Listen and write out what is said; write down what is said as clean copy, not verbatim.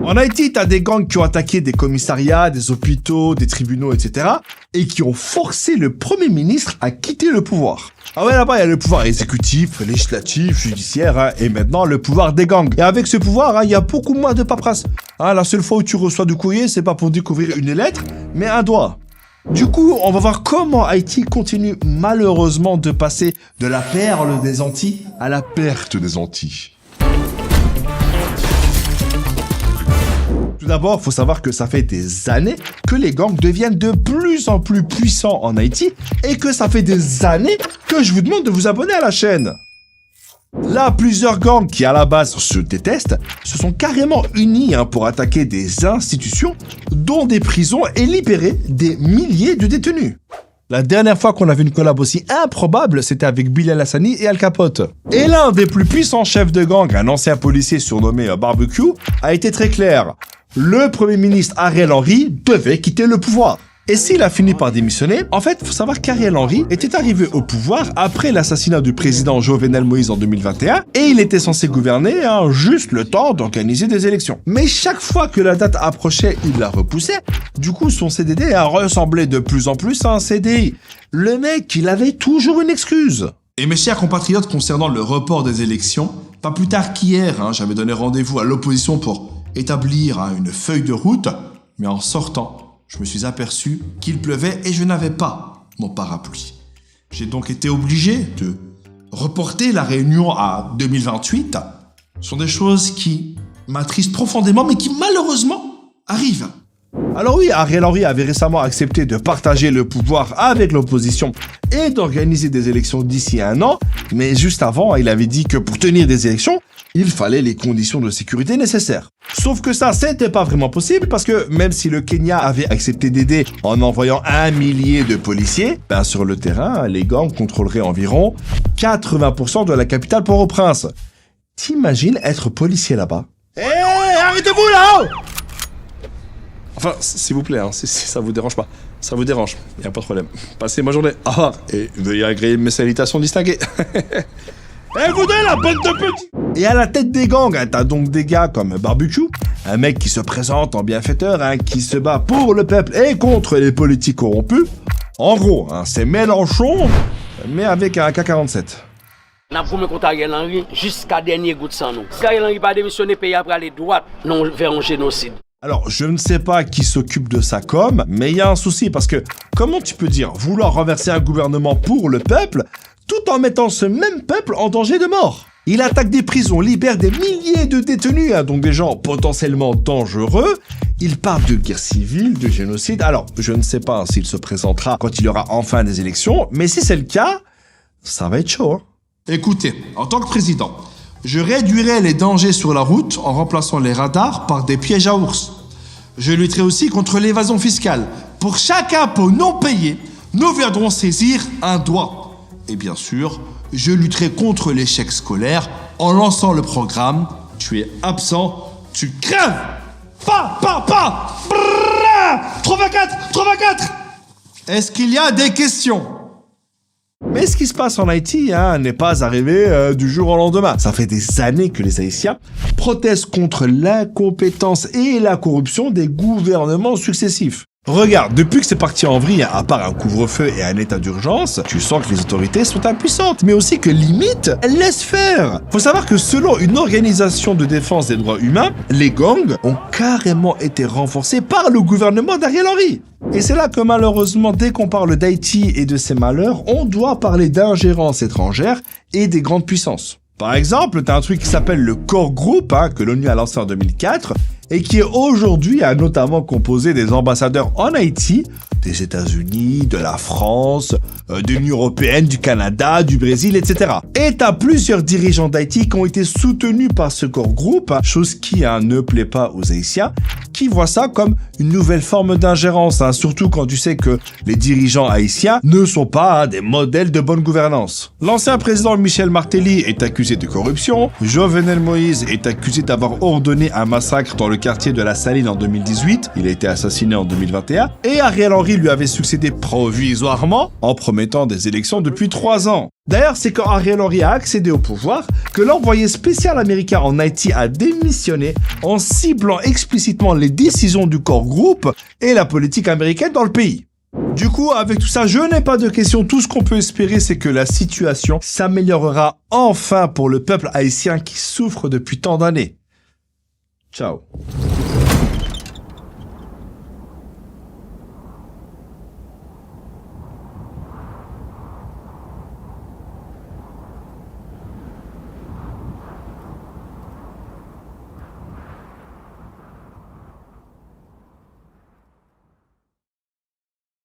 En Haïti, t'as des gangs qui ont attaqué des commissariats, des hôpitaux, des tribunaux, etc. et qui ont forcé le Premier ministre à quitter le pouvoir. Ah ouais, là-bas, il y a le pouvoir exécutif, législatif, judiciaire, hein, et maintenant le pouvoir des gangs. Et avec ce pouvoir, hein, il y a beaucoup moins de paperasse. Hein, la seule fois où tu reçois du courrier, c'est pas pour découvrir une lettre, mais un doigt. Du coup, on va voir comment Haïti continue malheureusement de passer de la perle des Antilles à la perte des Antilles. Tout d'abord, il faut savoir que ça fait des années que les gangs deviennent de plus en plus puissants en Haïti et que ça fait des années que je vous demande de vous abonner à la chaîne. Là, plusieurs gangs qui à la base se détestent se sont carrément unis pour attaquer des institutions, dont des prisons, et libérer des milliers de détenus. La dernière fois qu'on a vu une collab aussi improbable, c'était avec Bilal Hassani et Al Capote. Et l'un des plus puissants chefs de gang, un ancien policier surnommé Barbecue, a été très clair. Le Premier ministre Ariel Henry devait quitter le pouvoir. Et s'il a fini par démissionner, en fait, il faut savoir qu'Ariel Henry était arrivé au pouvoir après l'assassinat du président Jovenel Moïse en 2021 et il était censé gouverner juste le temps d'organiser des élections. Mais chaque fois que la date approchait, il la repoussait. Du coup, son CDD a ressemblé de plus en plus à un CDI. Le mec, il avait toujours une excuse. Et mes chers compatriotes, concernant le report des élections, pas plus tard qu'hier, j'avais donné rendez-vous à l'opposition pour établir une feuille de route, mais en sortant, je me suis aperçu qu'il pleuvait et je n'avais pas mon parapluie. J'ai donc été obligé de reporter la réunion à 2028. Ce sont des choses qui m'attristent profondément, mais qui malheureusement arrivent. Alors oui, Ariel Henry avait récemment accepté de partager le pouvoir avec l'opposition et d'organiser des élections d'ici 1 an, mais juste avant, il avait dit que pour tenir des élections, il fallait les conditions de sécurité nécessaires. Sauf que ça, c'était pas vraiment possible parce que même si le Kenya avait accepté d'aider en envoyant 1 millier de policiers, sur le terrain, les gangs contrôleraient environ 80% de la capitale Port-au-Prince. T'imagines être policier là-bas? Arrêtez-vous là! Enfin, s'il vous plaît, si ça vous dérange pas. Ça vous dérange, y a pas de problème. Passez ma journée. Au revoir. Et veuillez agréer mes salutations distinguées. Écoutez la bonne de petit. Et à la tête des gangs, t'as donc des gars comme Barbecue, un mec qui se présente en bienfaiteur, qui se bat pour le peuple et contre les politiques corrompus. En gros, c'est Mélenchon, mais avec un AK-47. N'a promis contre Ariel Henry jusqu'à dernier goût de sang. Si Ariel Henry pas démissionné, pays après aller droite, non vers un génocide. Alors, je ne sais pas qui s'occupe de sa com, mais il y a un souci parce que comment tu peux dire vouloir renverser un gouvernement pour le peuple tout en mettant ce même peuple en danger de mort? Il attaque des prisons, libère des milliers de détenus, donc des gens potentiellement dangereux. Il parle de guerre civile, de génocide. Alors, je ne sais pas s'il se présentera quand il y aura enfin des élections, mais si c'est le cas, ça va être chaud. Écoutez, en tant que président, je réduirai les dangers sur la route en remplaçant les radars par des pièges à ours. Je lutterai aussi contre l'évasion fiscale. Pour chaque impôt non payé, nous viendrons saisir un doigt. Et bien sûr, je lutterai contre l'échec scolaire en lançant le programme « Tu es absent, tu crèves !» Pa 324 Est-ce qu'il y a des questions? Mais ce qui se passe en Haïti n'est pas arrivé du jour au lendemain. Ça fait des années que les Haïtiens protestent contre l'incompétence et la corruption des gouvernements successifs. Regarde, depuis que c'est parti en vrille, à part un couvre-feu et un état d'urgence, tu sens que les autorités sont impuissantes, mais aussi que limite, elles laissent faire. Faut savoir que selon une organisation de défense des droits humains, les gangs ont carrément été renforcés par le gouvernement d'Ariel Henry. Et c'est là que malheureusement, dès qu'on parle d'Haïti et de ses malheurs, on doit parler d'ingérence étrangère et des grandes puissances. Par exemple, t'as un truc qui s'appelle le Core Group, que l'ONU a lancé en 2004, et qui est aujourd'hui notamment composé des ambassadeurs en Haïti, des États-Unis, de la France, de l'Union européenne, du Canada, du Brésil, etc. Et t'as plusieurs dirigeants d'Haïti qui ont été soutenus par ce Core Group, chose qui ne plaît pas aux Haïtiens, qui voient ça comme une nouvelle forme d'ingérence, surtout quand tu sais que les dirigeants haïtiens ne sont pas des modèles de bonne gouvernance. L'ancien président Michel Martelly est accusé de corruption, Jovenel Moïse est accusé d'avoir ordonné un massacre dans le quartier de la Saline en 2018, il a été assassiné en 2021, et Ariel Henry lui avait succédé provisoirement en promettant des élections depuis 3 ans. D'ailleurs, c'est quand Ariel Henry a accédé au pouvoir que l'envoyé spécial américain en Haïti a démissionné en ciblant explicitement les décisions du corps groupe et la politique américaine dans le pays. Du coup, avec tout ça, je n'ai pas de questions. Tout ce qu'on peut espérer, c'est que la situation s'améliorera enfin pour le peuple haïtien qui souffre depuis tant d'années. Ciao.